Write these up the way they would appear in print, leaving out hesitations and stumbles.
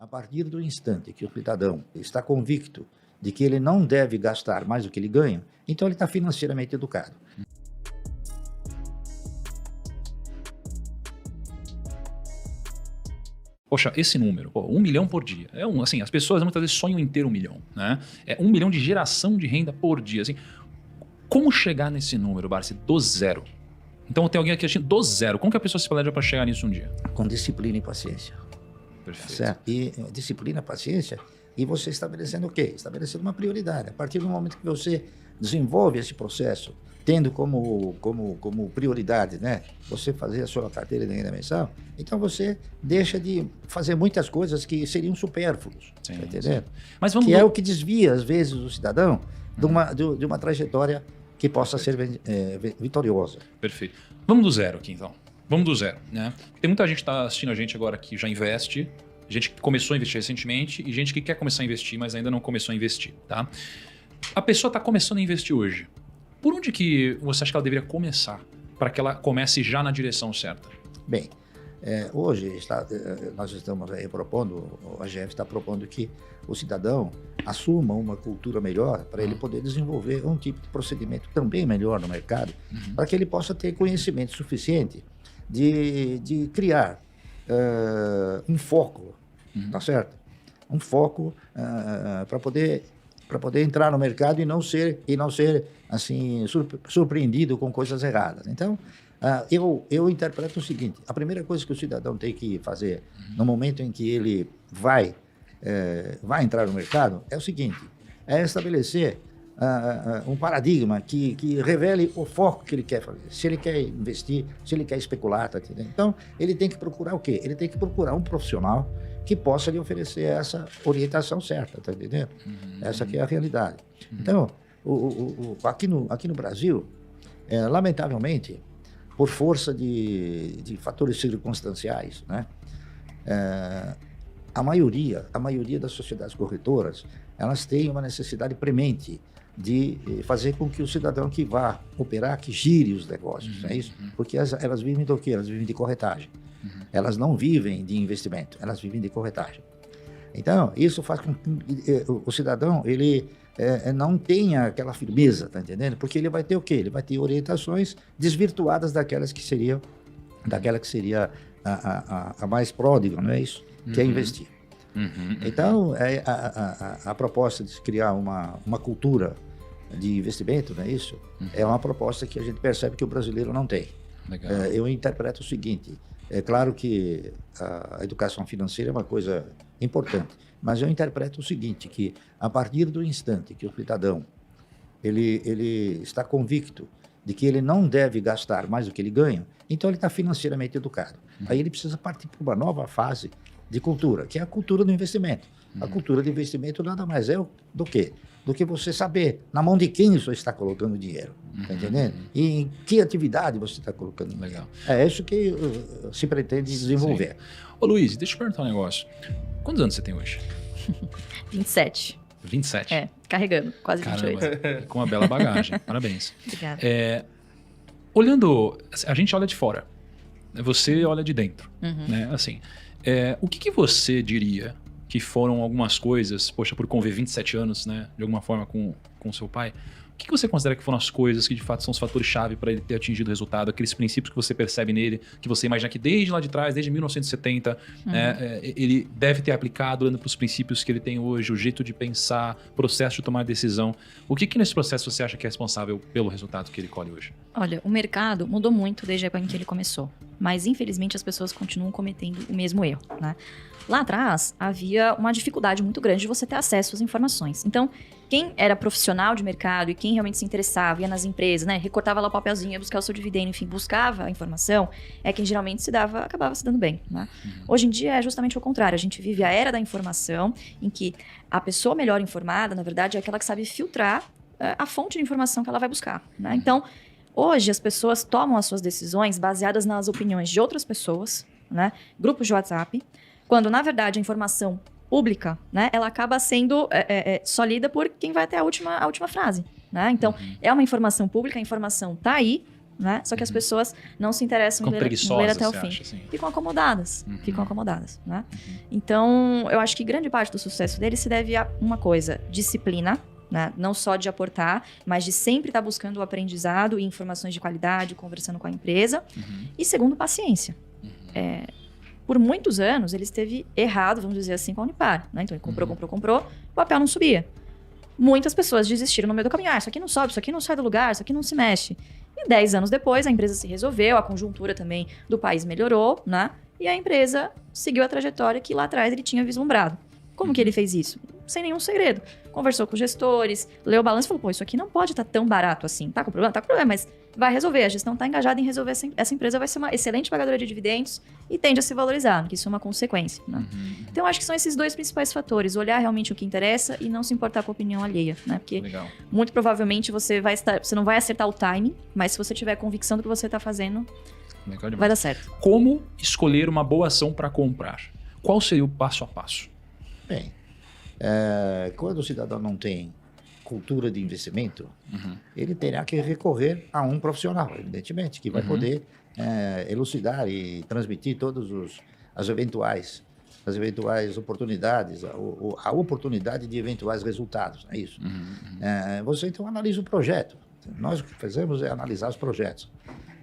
A partir do instante que o cidadão está convicto de que ele não deve gastar mais do que ele ganha, então ele está financeiramente educado. Poxa, esse número, 1 milhão por dia. Assim, as pessoas muitas vezes sonham em ter 1 milhão, né? É 1 milhão de geração de renda por dia. Assim, como chegar nesse número, Barsi, do zero? Então tem alguém aqui assistindo do zero. Como que a pessoa se planeja para chegar nisso um dia? Com disciplina e paciência. Perfeito. Certo? E disciplina, paciência, e você estabelecendo o quê? Estabelecendo uma prioridade. A partir do momento que você desenvolve esse processo, tendo como prioridade, né, você fazer a sua carteira de renda mensal, então você deixa de fazer muitas coisas que seriam supérfluos. Sim, tá entendendo? Mas vamos que é o que desvia, às vezes, o cidadão de uma trajetória que possa ser vitoriosa. Perfeito. Vamos do zero aqui, então. Vamos do zero, né? Tem muita gente que está assistindo a gente agora que já investe, gente que começou a investir recentemente e gente que quer começar a investir, mas ainda não começou a investir, tá? A pessoa está começando a investir hoje. Por onde que você acha que ela deveria começar para que ela comece já na direção certa? Bem, hoje nós estamos aí propondo, a AGF está propondo que o cidadão assuma uma cultura melhor para ele poder desenvolver um tipo de procedimento também melhor no mercado, para que ele possa ter conhecimento suficiente de criar um foco, tá certo? Um foco para poder entrar no mercado e não ser assim surpreendido com coisas erradas. Então, eu interpreto o seguinte: a primeira coisa que o cidadão tem que fazer no momento em que ele vai entrar no mercado é o seguinte: é estabelecer um paradigma que revele o foco que ele quer fazer. Se ele quer investir, se ele quer especular, tá entendendo? Então, ele tem que procurar o quê? Ele tem que procurar um profissional que possa lhe oferecer essa orientação certa, tá entendendo? Essa que é a realidade. Então, aqui no Brasil, lamentavelmente, por força de fatores circunstanciais, né, a maioria das sociedades corretoras, elas têm uma necessidade premente de fazer com que o cidadão que vá operar, que gire os negócios, é isso? Porque elas vivem do quê? Elas vivem de corretagem. Elas não vivem de investimento, elas vivem de corretagem. Então, isso faz com que o cidadão, ele não tenha aquela firmeza, tá entendendo? Porque ele vai ter o quê? Ele vai ter orientações desvirtuadas daquela que seria a mais pródiga, não é isso? Que é investir. Então, a proposta de criar uma cultura de investimento, não é isso? É uma proposta que a gente percebe que o brasileiro não tem. Legal. Eu interpreto o seguinte: é claro que a educação financeira é uma coisa importante, mas eu interpreto o seguinte, que a partir do instante que o cidadão ele está convicto de que ele não deve gastar mais do que ele ganha, então ele está financeiramente educado. Aí ele precisa partir para uma nova fase de cultura, que é a cultura do investimento. A cultura do investimento nada mais é do que você saber na mão de quem você está colocando dinheiro, tá entendendo? E em que atividade você está colocando dinheiro. Legal. É isso que se pretende desenvolver. Sim. Ô Luiz, deixa eu te perguntar um negócio. Quantos anos você tem hoje? 27. 27? Carregando, quase Caramba, 28. com uma bela bagagem. Parabéns. Obrigada. Olhando, a gente olha de fora, você olha de dentro, né? Assim, o que você diria que foram algumas coisas, poxa, por conviver 27 anos, né, de alguma forma com seu pai, o que você considera que foram as coisas que de fato são os fatores-chave para ele ter atingido o resultado, aqueles princípios que você percebe nele, que você imagina que desde lá de trás, desde 1970, né, ele deve ter aplicado, olhando para os princípios que ele tem hoje, o jeito de pensar, processo de tomar decisão. O que nesse processo você acha que é responsável pelo resultado que ele colhe hoje? Olha, o mercado mudou muito desde a época em que ele começou, mas infelizmente as pessoas continuam cometendo o mesmo erro, né? Lá atrás, havia uma dificuldade muito grande de você ter acesso às informações. Então, quem era profissional de mercado e quem realmente se interessava, ia nas empresas, né, recortava lá o papelzinho, ia buscar o seu dividendo, enfim, buscava a informação, é quem geralmente acabava se dando bem, né? Hoje em dia é justamente o contrário. A gente vive a era da informação, em que a pessoa melhor informada, na verdade, é aquela que sabe filtrar a fonte de informação que ela vai buscar, né? Então, hoje as pessoas tomam as suas decisões baseadas nas opiniões de outras pessoas, né, grupos de WhatsApp, quando, na verdade, a informação pública, né, ela acaba sendo só lida por quem vai até a última frase, né? Então, é uma informação pública, a informação está aí, né? Só que as pessoas não se interessam em ler até o fim. Assim? Ficam acomodadas, né? Então, eu acho que grande parte do sucesso dele se deve a uma coisa, disciplina, né? Não só de aportar, mas de sempre estar buscando o aprendizado e informações de qualidade, conversando com a empresa. E segundo, paciência. Por muitos anos, ele esteve errado, vamos dizer assim, com a Unipar, né? Então, ele comprou, o papel não subia. Muitas pessoas desistiram no meio do caminho. Isso aqui não sobe, isso aqui não sai do lugar, isso aqui não se mexe. E 10 anos depois, a empresa se resolveu, a conjuntura também do país melhorou, né? E a empresa seguiu a trajetória que lá atrás ele tinha vislumbrado. Como que ele fez isso? Sem nenhum segredo. Conversou com os gestores, leu o balanço e falou, pô, isso aqui não pode estar tão barato assim. Tá com problema? Tá com problema, mas vai resolver. A gestão está engajada em resolver. Essa empresa vai ser uma excelente pagadora de dividendos e tende a se valorizar, que isso é uma consequência. Né? Então, acho que são esses dois principais fatores. Olhar realmente o que interessa e não se importar com a opinião alheia. Né? Porque muito provavelmente você não vai acertar o timing, mas se você tiver convicção do que você está fazendo, vai dar certo. Como escolher uma boa ação para comprar? Qual seria o passo a passo? Bem, quando o cidadão não tem cultura de investimento, ele terá que recorrer a um profissional, evidentemente, que vai poder elucidar e transmitir todas as eventuais oportunidades, a oportunidade de eventuais resultados, é isso. Você então analisa o projeto. Nós o que fazemos é analisar os projetos.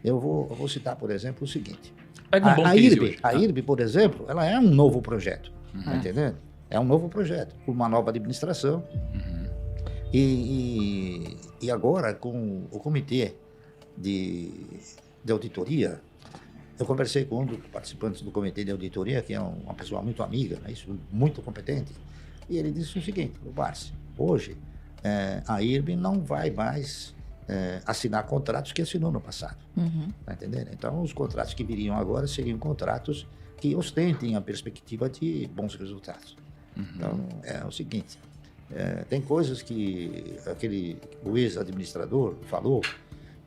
Eu vou citar, por exemplo, o seguinte. A IRB, por exemplo, ela é um novo projeto, tá entendendo? É um novo projeto, com uma nova administração. E agora, com o comitê de auditoria, eu conversei com um dos participantes do comitê de auditoria, que é uma pessoa muito amiga, né, muito competente, e ele disse o seguinte, o Barsi, hoje a IRB não vai mais assinar contratos que assinou no passado. Tá entendendo? Então, os contratos que viriam agora seriam contratos que ostentem a perspectiva de bons resultados. Então, é o seguinte, tem coisas que o ex-administrador falou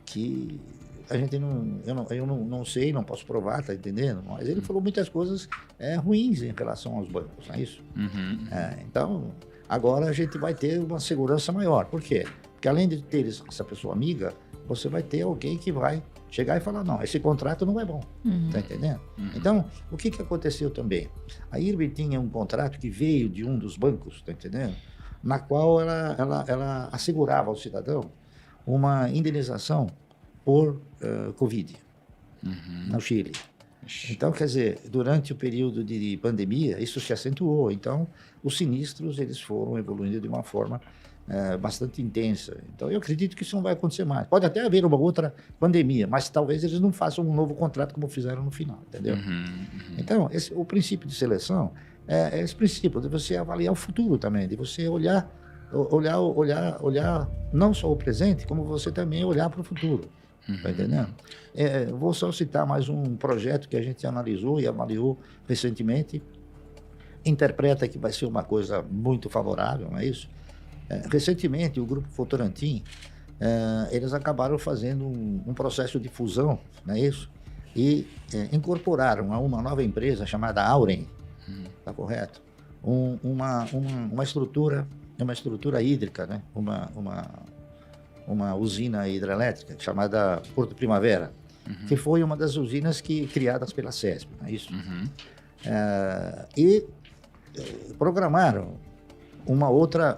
que a gente eu não sei, não posso provar, tá entendendo? Mas ele falou muitas coisas ruins em relação aos bancos, não é isso? Então, agora a gente vai ter uma segurança maior. Por quê? Porque além de ter essa pessoa amiga, você vai ter alguém que vai chegar e falar, não, esse contrato não é bom, tá entendendo? Então, o que aconteceu também? A IRB tinha um contrato que veio de um dos bancos, tá entendendo? Na qual ela assegurava ao cidadão uma indenização por Covid no Chile. Então, quer dizer, durante o período de pandemia, isso se acentuou. Então, os sinistros eles foram evoluindo de uma forma bastante intensa. Então, eu acredito que isso não vai acontecer mais. Pode até haver uma outra pandemia, mas talvez eles não façam um novo contrato como fizeram no final, entendeu? Então, o princípio de seleção é esse princípio de você avaliar o futuro também, de você olhar não só o presente, como você também olhar para o futuro. Tá entendendo? Vou só citar mais um projeto que a gente analisou e avaliou recentemente. Interpreta que vai ser uma coisa muito favorável, não é isso? Recentemente, o Grupo Votorantim, eles acabaram fazendo um processo de fusão, não é isso? E incorporaram a uma nova empresa chamada Auren, tá correto? Uma estrutura hídrica, né? Uma usina hidrelétrica chamada Porto Primavera, que foi uma das usinas criadas pela CESP, não é isso? E programaram uma outra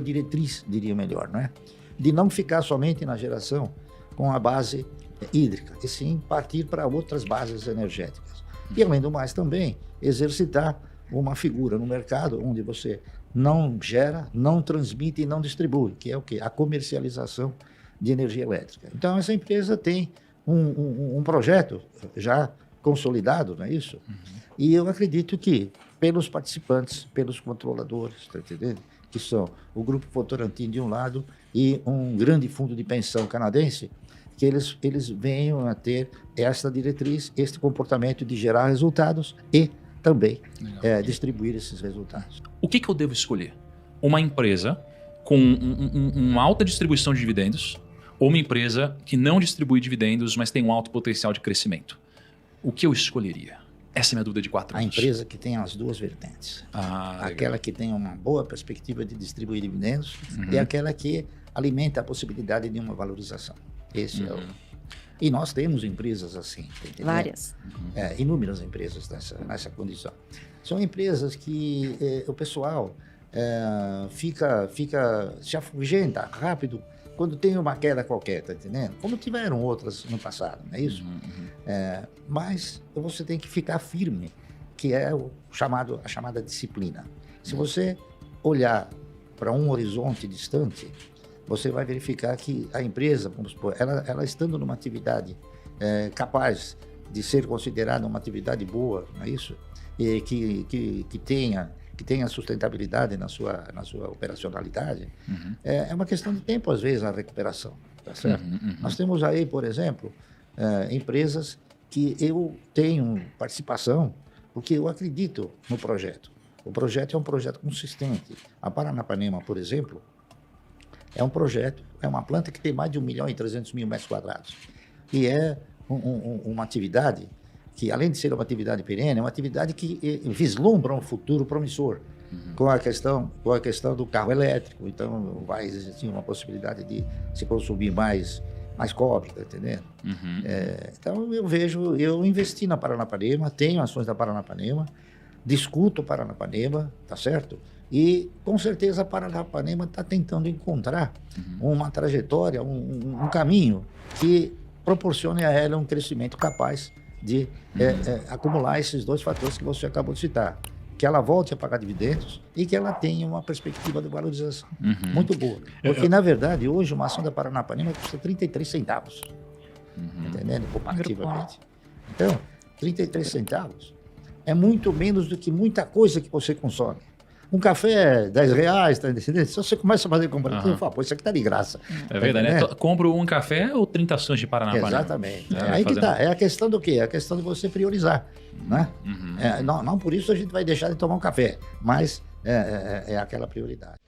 diretriz, diria melhor, não é? De não ficar somente na geração com a base hídrica, e sim partir para outras bases energéticas. E, além do mais, também exercitar uma figura no mercado onde você não gera, não transmite e não distribui, que é o quê? A comercialização de energia elétrica. Então, essa empresa tem um projeto já consolidado, não é isso? E eu acredito que, pelos participantes, pelos controladores, tá entendendo? Que são o Grupo Votorantim de um lado e um grande fundo de pensão canadense, que eles venham a ter esta diretriz, este comportamento de gerar resultados e também distribuir esses resultados. O que eu devo escolher? Uma empresa com uma alta distribuição de dividendos ou uma empresa que não distribui dividendos, mas tem um alto potencial de crescimento? O que eu escolheria? Essa é a minha dúvida de 4 anos. A empresa que tem as duas vertentes. Aquela que tem uma boa perspectiva de distribuir dividendos e aquela que alimenta a possibilidade de uma valorização. Esse é o... E nós temos empresas assim. Tá entendendo? Várias. Inúmeras empresas nessa condição. São empresas que o pessoal se afugenta rápido quando tem uma queda qualquer, tá entendendo? Como tiveram outras no passado, não é isso? Mas você tem que ficar firme, que é a chamada disciplina. Se você olhar para um horizonte distante, você vai verificar que a empresa, vamos supor, ela estando numa atividade capaz de ser considerada uma atividade boa, não é isso? E que tenha sustentabilidade na sua operacionalidade, é uma questão de tempo, às vezes, a recuperação, tá certo? Nós temos aí, por exemplo, empresas que eu tenho participação, porque eu acredito no projeto. O projeto é um projeto consistente. A Paranapanema, por exemplo, é um projeto, é uma planta que tem mais de 1.300.000 metros quadrados. E é uma atividade que, além de ser uma atividade perene, é uma atividade que vislumbra um futuro promissor, com a questão do carro elétrico. Então, vai existir uma possibilidade de se consumir mais cobre, tá entendendo? Então, eu investi na Paranapanema, tenho ações da Paranapanema, discuto a Paranapanema, tá certo? E, com certeza, a Paranapanema está tentando encontrar uma trajetória, um caminho que proporcione a ela um crescimento capaz de acumular esses dois fatores que você acabou de citar. Que ela volte a pagar dividendos e que ela tenha uma perspectiva de valorização muito boa. Porque, na verdade, hoje uma ação da Paranapanema custa 33 centavos. Entendendo? Comparativamente. Então, 33 centavos é muito menos do que muita coisa que você consome. Um café é 10 reais, tá entendendo? Se você começa a fazer comparativo, fala, pô, isso aqui tá de graça. É verdade, né? Compro um café ou 30 ações de Paranapanema? Exatamente. Aí que tá. É a questão do quê? É a questão de você priorizar, né? Não por isso a gente vai deixar de tomar um café, mas é aquela prioridade.